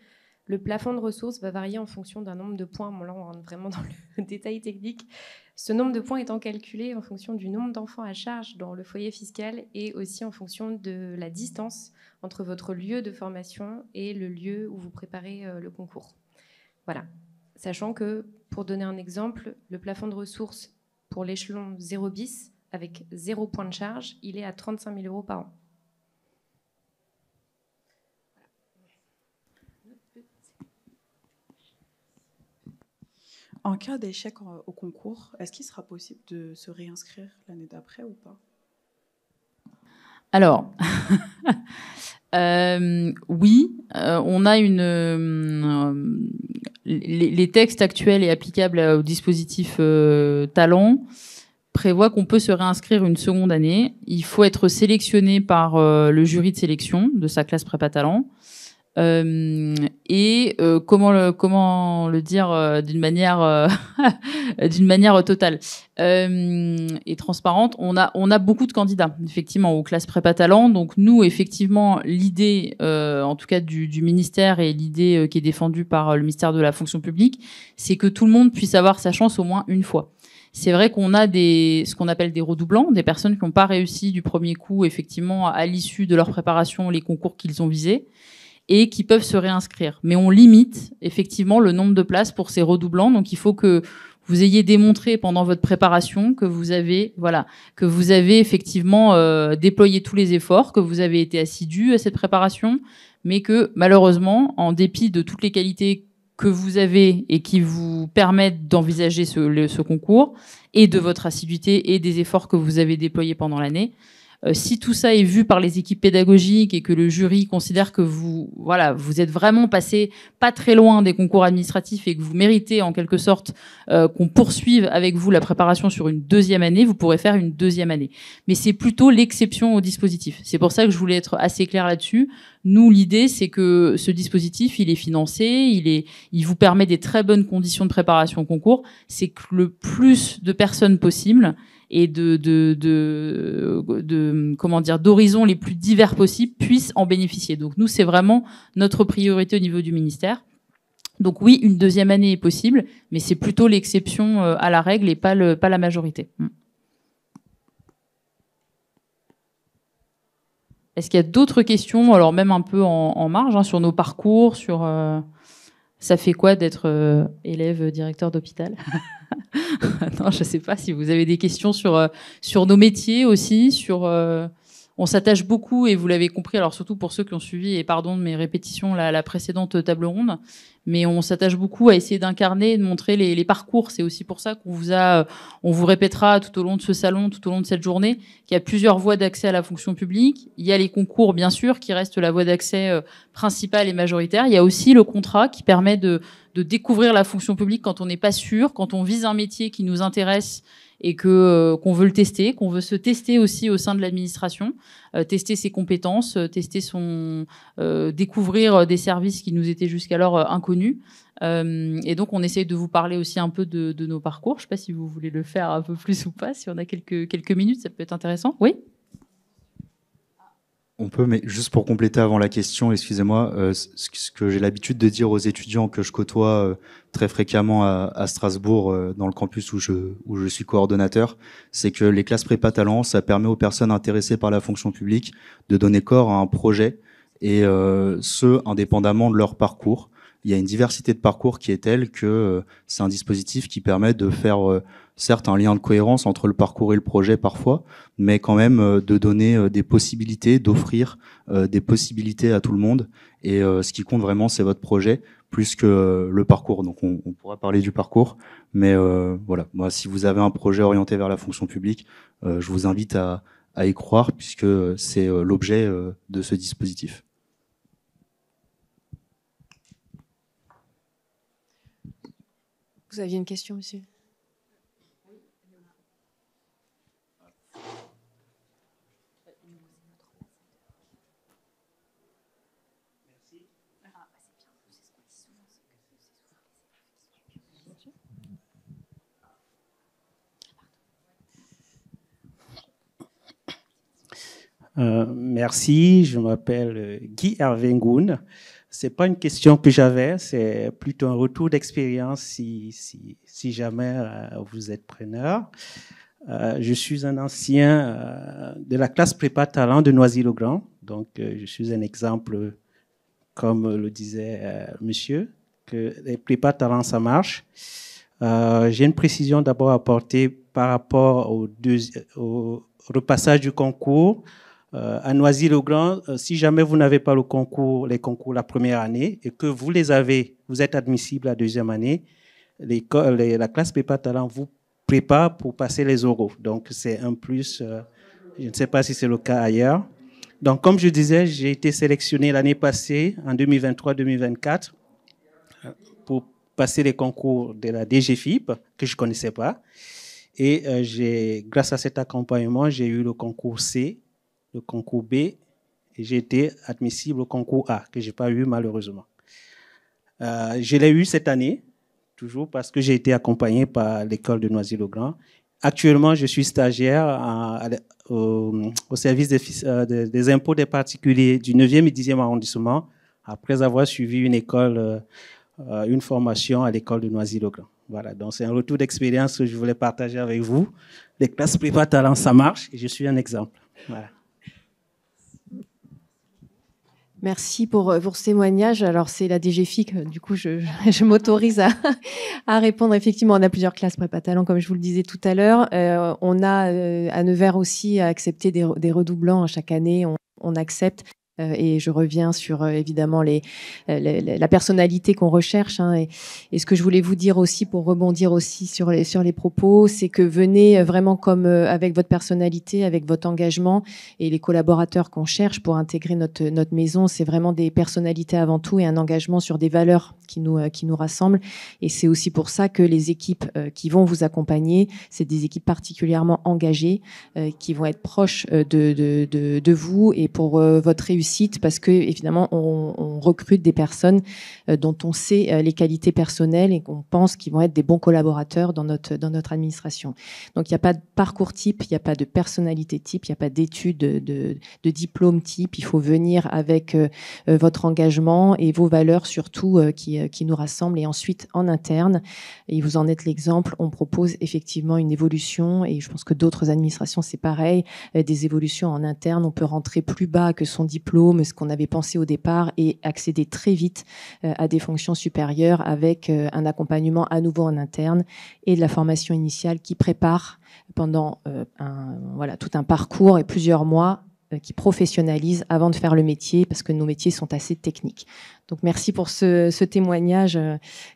Le plafond de ressources va varier en fonction d'un nombre de points. Bon, là, on rentre vraiment dans le détail technique. Ce nombre de points étant calculé en fonction du nombre d'enfants à charge dans le foyer fiscal, et aussi en fonction de la distance entre votre lieu de formation et le lieu où vous préparez le concours. Voilà. Sachant que, pour donner un exemple, le plafond de ressources pour l'échelon 0 bis, avec 0 point de charge, il est à 35 000 € par an. En cas d'échec au concours, est-ce qu'il sera possible de se réinscrire l'année d'après ou pas? Alors, oui, on a les textes actuels et applicables au dispositif talent prévoit qu'on peut se réinscrire une seconde année. Il faut être sélectionné par le jury de sélection de sa classe prépa talent. Comment le dire d'une manière d'une manière totale et transparente. On a beaucoup de candidats effectivement aux classes prépa talent. Donc nous effectivement l'idée en tout cas du ministère et l'idée qui est défendue par le ministère de la fonction publique, c'est que tout le monde puisse avoir sa chance au moins une fois. C'est vrai qu'on a ce qu'on appelle des redoublants, des personnes qui n'ont pas réussi du premier coup effectivement à l'issue de leur préparation les concours qu'ils ont visés, et qui peuvent se réinscrire. Mais on limite effectivement le nombre de places pour ces redoublants. Donc il faut que vous ayez démontré pendant votre préparation que vous avez effectivement déployé tous les efforts, que vous avez été assidu à cette préparation, mais que malheureusement, en dépit de toutes les qualités que vous avez et qui vous permettent d'envisager ce concours, et de votre assiduité et des efforts que vous avez déployés pendant l'année, si tout ça est vu par les équipes pédagogiques et que le jury considère que vous êtes vraiment passé pas très loin des concours administratifs et que vous méritez en quelque sorte qu'on poursuive avec vous la préparation sur une deuxième année, vous pourrez faire une deuxième année. Mais c'est plutôt l'exception au dispositif. C'est pour ça que je voulais être assez clair là-dessus. Nous, l'idée, c'est que ce dispositif, il est financé, il vous permet des très bonnes conditions de préparation au concours. C'est que le plus de personnes possible et d'horizons les plus divers possibles puissent en bénéficier. Donc nous, c'est vraiment notre priorité au niveau du ministère. Donc oui, une deuxième année est possible, mais c'est plutôt l'exception à la règle et pas la majorité. Est-ce qu'il y a d'autres questions, alors même un peu en marge, sur nos parcours, sur ça fait quoi d'être élève directeur d'hôpital? Non, je ne sais pas si vous avez des questions sur nos métiers aussi, on s'attache beaucoup, et vous l'avez compris, alors surtout pour ceux qui ont suivi, et pardon de mes répétitions, la précédente table ronde, mais on s'attache beaucoup à essayer d'incarner et de montrer les parcours. C'est aussi pour ça qu'on vous répétera tout au long de ce salon, tout au long de cette journée, qu'il y a plusieurs voies d'accès à la fonction publique. Il y a les concours, bien sûr, qui restent la voie d'accès principale et majoritaire. Il y a aussi le contrat qui permet de découvrir la fonction publique quand on n'est pas sûr, quand on vise un métier qui nous intéresse et qu'on veut le tester, qu'on veut se tester aussi au sein de l'administration, tester ses compétences, découvrir des services qui nous étaient jusqu'alors inconnus. Et donc, on essaye de vous parler aussi un peu de nos parcours. Je ne sais pas si vous voulez le faire un peu plus ou pas. Si on a quelques minutes, ça peut être intéressant. Oui ? On peut, mais juste pour compléter avant la question, excusez-moi, ce que j'ai l'habitude de dire aux étudiants que je côtoie très fréquemment à Strasbourg, dans le campus où je suis coordonnateur, c'est que les classes prépa talent, ça permet aux personnes intéressées par la fonction publique de donner corps à un projet, et ce, indépendamment de leur parcours. Il y a une diversité de parcours qui est telle que c'est un dispositif qui permet de faire certes un lien de cohérence entre le parcours et le projet parfois, mais quand même de donner des possibilités, d'offrir des possibilités à tout le monde. Et ce qui compte vraiment, c'est votre projet plus que le parcours. Donc on pourra parler du parcours, mais voilà. Moi, si vous avez un projet orienté vers la fonction publique, je vous invite à y croire, puisque c'est l'objet de ce dispositif. Vous aviez une question, monsieur ? Merci, je m'appelle Guy Hervé Ngoun. Ce n'est pas une question que j'avais, c'est plutôt un retour d'expérience si jamais vous êtes preneur. Je suis un ancien de la classe prépa talent de Noisy-le-Grand, donc je suis un exemple, comme le disait monsieur, que les prépa talent ça marche. J'ai une précision d'abord à apporter par rapport au repassage du concours. À Noisy-le-Grand, si jamais vous n'avez pas les concours la première année et que vous êtes admissible la deuxième année, la classe prépa talent vous prépare pour passer les oraux. Donc c'est un plus. Je ne sais pas si c'est le cas ailleurs. Donc comme je disais, j'ai été sélectionné l'année passée, en 2023-2024, pour passer les concours de la DGFIP que je ne connaissais pas. Et grâce à cet accompagnement, j'ai eu le concours C, le concours B, et j'ai été admissible au concours A, que je n'ai pas eu malheureusement. Je l'ai eu cette année, toujours parce que j'ai été accompagné par l'école de Noisy-le-Grand. Actuellement, je suis stagiaire au service des impôts des particuliers du 9e et 10e arrondissement, après avoir suivi une formation à l'école de Noisy-le-Grand. Voilà, donc c'est un retour d'expérience que je voulais partager avec vous. Les classes prépa talent, ça marche et je suis un exemple. Voilà. Merci pour ce témoignage. Alors, c'est la DGFIC, du coup, je m'autorise à répondre. Effectivement, on a plusieurs classes prépa talent, comme je vous le disais tout à l'heure. On a à Nevers aussi accepté des redoublants chaque année. On accepte. Et je reviens sur évidemment la personnalité qu'on recherche, hein, et ce que je voulais vous dire aussi pour rebondir aussi sur les propos, c'est que venez vraiment comme avec votre personnalité, avec votre engagement, et les collaborateurs qu'on cherche pour intégrer notre maison, c'est vraiment des personnalités avant tout et un engagement sur des valeurs qui nous rassemblent. Et c'est aussi pour ça que les équipes qui vont vous accompagner, c'est des équipes particulièrement engagées qui vont être proches de vous et pour votre réussite, parce que évidemment on recrute des personnes dont on sait les qualités personnelles et qu'on pense qu'ils vont être des bons collaborateurs dans notre administration. Donc il n'y a pas de parcours type, il n'y a pas de personnalité type, il n'y a pas d'études de diplôme type. Il faut venir avec votre engagement et vos valeurs surtout qui nous rassemblent. Et ensuite en interne, et vous en êtes l'exemple, on propose effectivement une évolution, et je pense que d'autres administrations c'est pareil, des évolutions en interne. On peut rentrer plus bas que son diplôme, ce qu'on avait pensé au départ, et accéder très vite à des fonctions supérieures avec un accompagnement à nouveau en interne et de la formation initiale qui prépare pendant tout un parcours et plusieurs mois qui professionnalise avant de faire le métier, parce que nos métiers sont assez techniques. Donc merci pour ce témoignage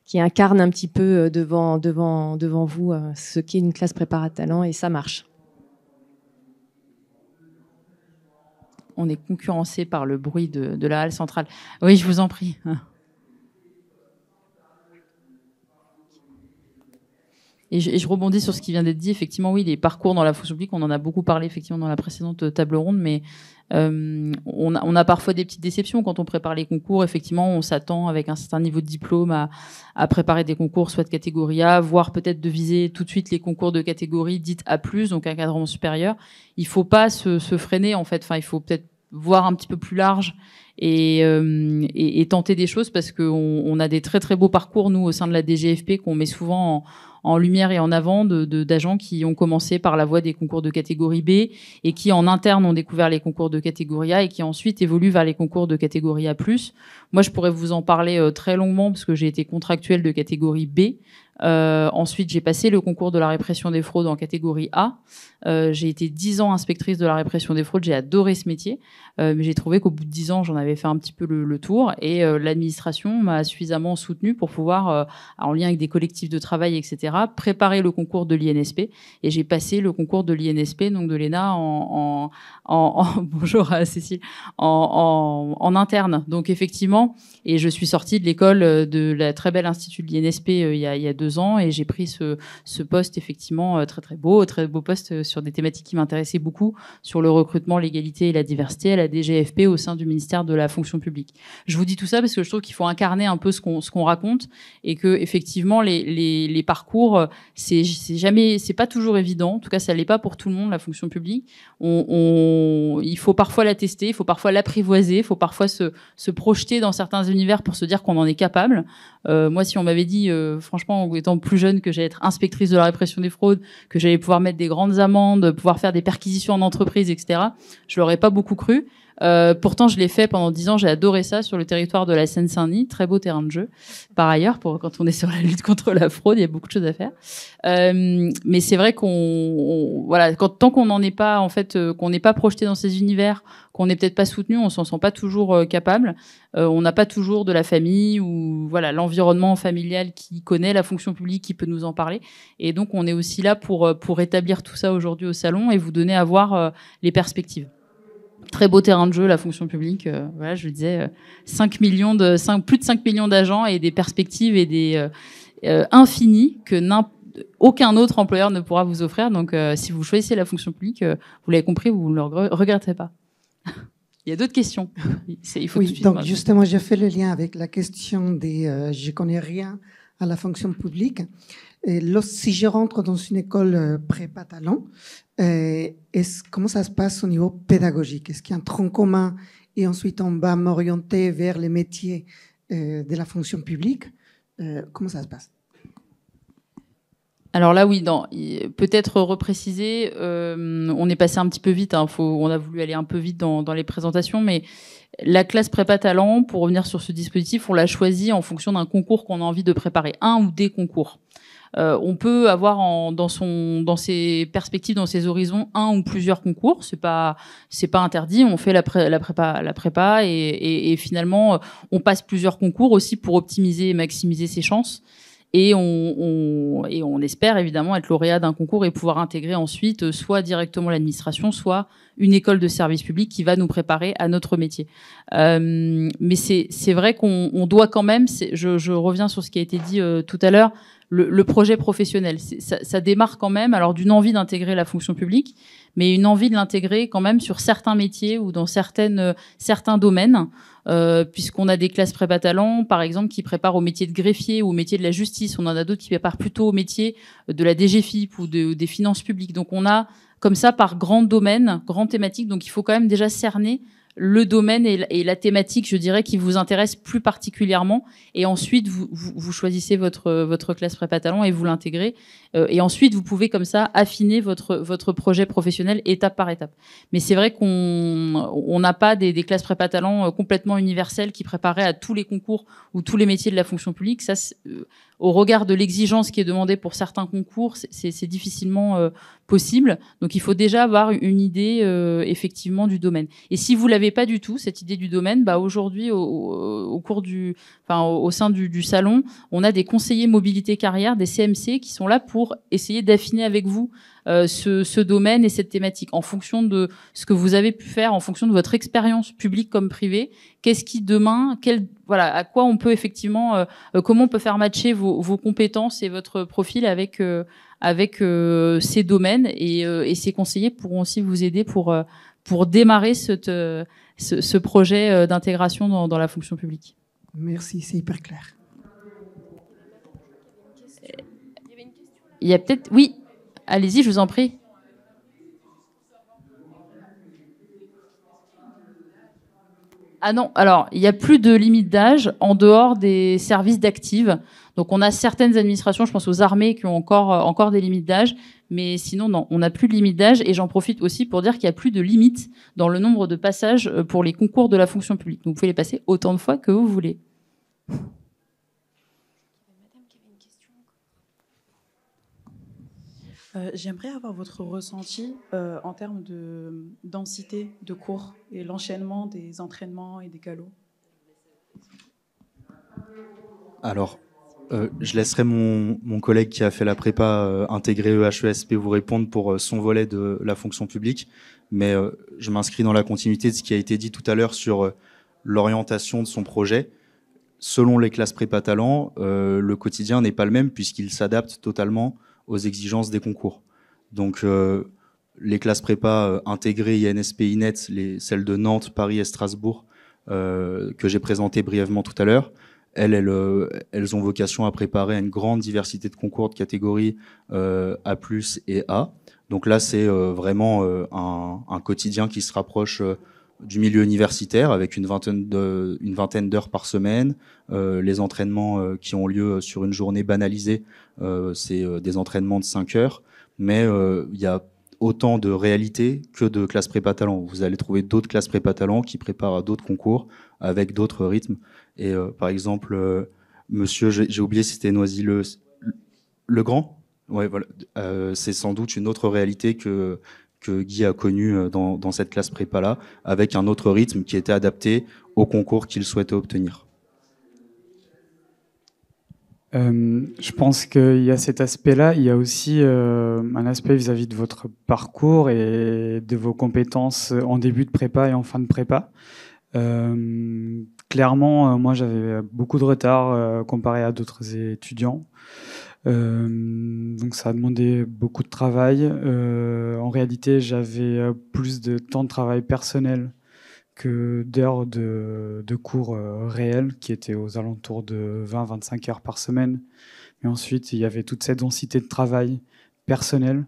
qui incarne un petit peu devant vous ce qu'est une classe prépa talent, et ça marche. On est concurrencé par le bruit de la halle centrale. Oui, je vous en prie. Et je rebondis sur ce qui vient d'être dit. Effectivement, oui, les parcours dans la fonction publique, on en a beaucoup parlé effectivement dans la précédente table ronde, mais on a parfois des petites déceptions quand on prépare les concours. Effectivement, on s'attend avec un certain niveau de diplôme à préparer des concours soit de catégorie A, voire peut-être de viser tout de suite les concours de catégorie dite A+, donc un encadrement supérieur. Il faut pas se freiner en fait. Enfin, il faut peut-être voir un petit peu plus large et tenter des choses, parce qu'on a des très très beaux parcours nous au sein de la DGFP qu'on met souvent en lumière et en avant d'agents qui ont commencé par la voie des concours de catégorie B et qui en interne ont découvert les concours de catégorie A et qui ensuite évoluent vers les concours de catégorie A+. Moi, je pourrais vous en parler très longuement parce que j'ai été contractuelle de catégorie B. Ensuite, j'ai passé le concours de la répression des fraudes en catégorie A. J'ai été 10 ans inspectrice de la répression des fraudes. J'ai adoré ce métier, mais j'ai trouvé qu'au bout de 10 ans, j'en avais fait un petit peu le tour. Et l'administration m'a suffisamment soutenue pour pouvoir, en lien avec des collectifs de travail, etc., préparer le concours de l'INSP. Et j'ai passé le concours de l'INSP, donc de l'ENA, bonjour à Cécile, en interne. Donc effectivement, et je suis sortie de l'école de la très belle institut de l'INSP il y a 2 ans, et j'ai pris ce poste effectivement très beau poste sur des thématiques qui m'intéressaient beaucoup, sur le recrutement, l'égalité et la diversité à la DGFP au sein du ministère de la fonction publique. Je vous dis tout ça parce que je trouve qu'il faut incarner un peu ce qu'on raconte, et que effectivement les parcours c'est pas toujours évident. En tout cas, ça l'est pas pour tout le monde, la fonction publique. Il faut parfois la tester, il faut parfois l'apprivoiser, il faut parfois se projeter dans certains univers pour se dire qu'on en est capable. Moi, si on m'avait dit, franchement, étant plus jeune, que j'allais être inspectrice de la répression des fraudes, que j'allais pouvoir mettre des grandes amendes, pouvoir faire des perquisitions en entreprise, etc., je l'aurais pas beaucoup cru. Pourtant, je l'ai fait pendant 10 ans. J'ai adoré ça sur le territoire de la Seine-Saint-Denis. Très beau terrain de jeu. Par ailleurs, quand on est sur la lutte contre la fraude, il y a beaucoup de choses à faire. Mais c'est vrai tant qu'on n'en est pas, en fait, qu'on n'est pas projeté dans ces univers, qu'on n'est peut-être pas soutenu, on s'en sent pas toujours capable. On n'a pas toujours de la famille ou l'environnement familial qui connaît la fonction publique, qui peut nous en parler. Et donc, on est aussi là pour établir tout ça aujourd'hui au salon et vous donner à voir les perspectives. Très beau terrain de jeu, la fonction publique. Je le disais, plus de 5 millions d'agents et des perspectives et des infinies que aucun autre employeur ne pourra vous offrir. Donc, si vous choisissez la fonction publique, vous l'avez compris, vous ne le regretterez pas. Il y a d'autres questions. Il faut oui, donc justement, j'ai fait le lien avec la question des je connais rien à la fonction publique. Et si je rentre dans une école prépa talent, comment ça se passe au niveau pédagogique? Est-ce qu'il y a un tronc commun et ensuite on va m'orienter vers les métiers de la fonction publique? Comment ça se passe? Alors là, oui, peut-être repréciser, on est passé un petit peu vite, on a voulu aller un peu vite dans les présentations, mais la classe prépa talent, pour revenir sur ce dispositif, on l'a choisi en fonction d'un concours qu'on a envie de préparer, un ou des concours. On peut avoir dans ses perspectives, dans ses horizons, un ou plusieurs concours. C'est pas interdit. On fait la prépa et finalement, on passe plusieurs concours aussi pour optimiser et maximiser ses chances. Et on espère évidemment être lauréat d'un concours et pouvoir intégrer ensuite soit directement l'administration, soit une école de service public qui va nous préparer à notre métier. Mais c'est vrai qu'on doit quand même, je reviens sur ce qui a été dit tout à l'heure, le projet professionnel. Ça démarre quand même alors d'une envie d'intégrer la fonction publique, mais une envie de l'intégrer quand même sur certains métiers ou dans certains domaines, puisqu'on a des classes prépa talent, par exemple, qui préparent au métier de greffier ou au métier de la justice. On en a d'autres qui préparent plutôt au métier de la DGFiP ou des finances publiques. Donc on a comme ça par grands domaines, grandes thématiques. Donc il faut quand même déjà cerner le domaine et la thématique, je dirais, qui vous intéresse plus particulièrement. Et ensuite, vous choisissez votre classe prépa talent et vous l'intégrez. Et ensuite, vous pouvez comme ça affiner votre projet professionnel étape par étape. Mais c'est vrai qu'on n'a pas des classes prépa talent complètement universelles qui prépareraient à tous les concours ou tous les métiers de la fonction publique. Ça, au regard de l'exigence qui est demandée pour certains concours, c'est difficilement possible. Donc, il faut déjà avoir une idée effectivement du domaine. Et si vous l'avez pas du tout, cette idée du domaine, aujourd'hui, au sein du salon, on a des conseillers mobilité carrière, des CMC, qui sont là pour essayer d'affiner avec vous ce domaine et cette thématique en fonction de ce que vous avez pu faire, en fonction de votre expérience publique comme privée. Qu'est-ce qui demain, à quoi on peut effectivement, comment on peut faire matcher vos compétences et votre profil avec ces domaines et ces conseillers pourront aussi vous aider pour démarrer ce projet d'intégration dans la fonction publique. Merci, c'est hyper clair. Il y a peut-être... Oui, allez-y, je vous en prie. Ah non, alors, il n'y a plus de limite d'âge en dehors des services d'active. Donc, on a certaines administrations, je pense aux armées, qui ont encore des limites d'âge. Mais sinon, non, on n'a plus de limite d'âge. Et j'en profite aussi pour dire qu'il n'y a plus de limite dans le nombre de passages pour les concours de la fonction publique. Donc, vous pouvez les passer autant de fois que vous voulez. J'aimerais avoir votre ressenti en termes de densité de cours et l'enchaînement des entraînements et des galops. Alors, je laisserai mon collègue qui a fait la prépa intégrée EHESP vous répondre pour son volet de la fonction publique, mais je m'inscris dans la continuité de ce qui a été dit tout à l'heure sur l'orientation de son projet. Selon les classes prépa talent, le quotidien n'est pas le même puisqu'il s'adapte totalement aux exigences des concours. Donc, les classes prépa intégrées INSP, INET, celles de Nantes, Paris et Strasbourg, que j'ai présentées brièvement tout à l'heure, elles ont vocation à préparer à une grande diversité de concours de catégories A+, et A. Donc là, c'est vraiment un quotidien qui se rapproche du milieu universitaire avec une vingtaine d'heures par semaine. Les entraînements qui ont lieu sur une journée banalisée, c'est des entraînements de 5 heures. Mais il y a autant de réalité que de classes prépa talent. Vous allez trouver d'autres classes prépa talent qui préparent à d'autres concours avec d'autres rythmes. Et par exemple, monsieur, j'ai oublié si c'était Le Grand. Ouais, voilà. C'est sans doute une autre réalité que Guy a connue dans cette classe prépa-là, avec un autre rythme qui était adapté au concours qu'il souhaitait obtenir. Je pense qu'il y a cet aspect-là. Il y a aussi un aspect vis-à-vis de votre parcours et de vos compétences en début de prépa et en fin de prépa. Clairement, moi, j'avais beaucoup de retard comparé à d'autres étudiants. Donc ça a demandé beaucoup de travail. En réalité, j'avais plus de temps de travail personnel que d'heures de cours réels, qui étaient aux alentours de 20-25 heures par semaine. Mais ensuite, il y avait toute cette densité de travail personnel,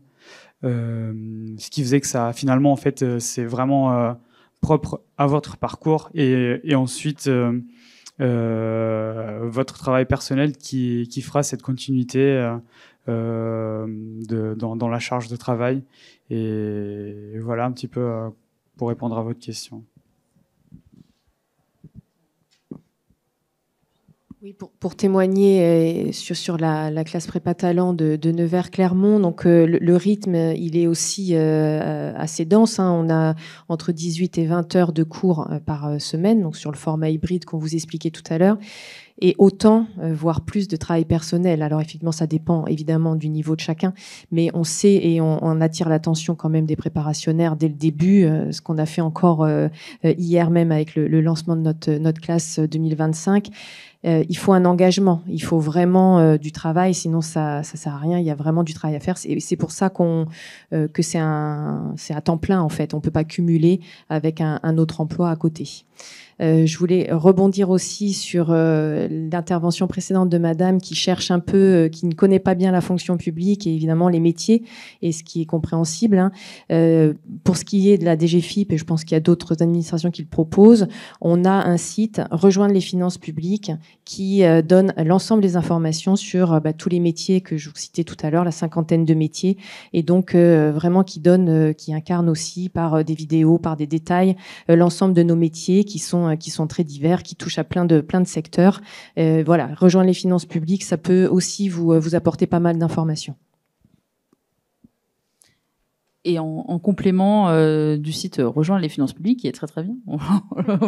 ce qui faisait que ça, finalement, en fait, c'est vraiment propre à votre parcours et ensuite votre travail personnel qui fera cette continuité dans la charge de travail. Et voilà un petit peu pour répondre à votre question. Oui, pour témoigner sur la classe prépa talent de Nevers-Clermont, donc le rythme, il est aussi assez dense. Hein. On a entre 18 et 20 heures de cours par semaine, donc sur le format hybride qu'on vous expliquait tout à l'heure, et autant, voire plus de travail personnel. Alors effectivement, ça dépend évidemment du niveau de chacun, mais on sait et on attire l'attention quand même des préparationnaires dès le début, ce qu'on a fait encore hier même avec le lancement de notre classe 2025. Il faut un engagement, il faut vraiment du travail, sinon ça sert à rien. Il y a vraiment du travail à faire. C'est pour ça que c'est à temps plein en fait. On peut pas cumuler avec un autre emploi à côté. Je voulais rebondir aussi sur l'intervention précédente de Madame qui cherche un peu, qui ne connaît pas bien la fonction publique et évidemment les métiers, et ce qui est compréhensible. Hein. Pour ce qui est de la DGFiP, et je pense qu'il y a d'autres administrations qui le proposent, on a un site Rejoindre les finances publiques qui donne l'ensemble des informations sur tous les métiers que je vous citais tout à l'heure, la 50aine de métiers, et donc vraiment qui incarne aussi par des vidéos, par des détails, l'ensemble de nos métiers qui sont très divers, qui touchent à plein de secteurs. Voilà, rejoindre les finances publiques, ça peut aussi vous apporter pas mal d'informations. Et en complément du site Rejoindre les finances publiques, qui est très très bien, on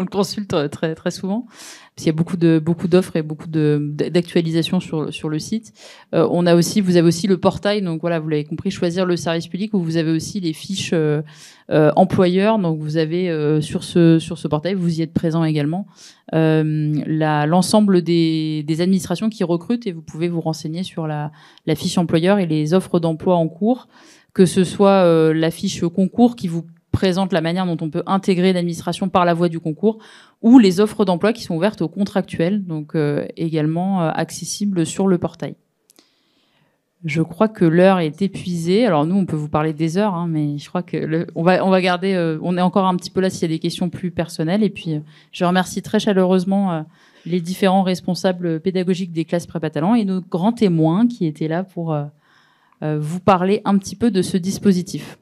le consulte très très souvent, parce qu'il y a beaucoup d'offres et beaucoup d'actualisations sur le site. Vous avez aussi le portail, donc voilà, vous l'avez compris, choisir le service public, où vous avez aussi les fiches employeurs. Donc vous avez sur ce portail, vous y êtes présent également, l'ensemble des administrations qui recrutent, et vous pouvez vous renseigner sur la fiche employeur et les offres d'emploi en cours, que ce soit la fiche concours qui vous présente la manière dont on peut intégrer l'administration par la voie du concours, ou les offres d'emploi qui sont ouvertes aux contractuels, donc également accessibles sur le portail. Je crois que l'heure est épuisée. Alors nous, on peut vous parler des heures, hein, mais je crois que on va garder. On est encore un petit peu là s'il y a des questions plus personnelles. Et puis, je remercie très chaleureusement les différents responsables pédagogiques des classes prépa talent et nos grands témoins qui étaient là pour vous parler un petit peu de ce dispositif.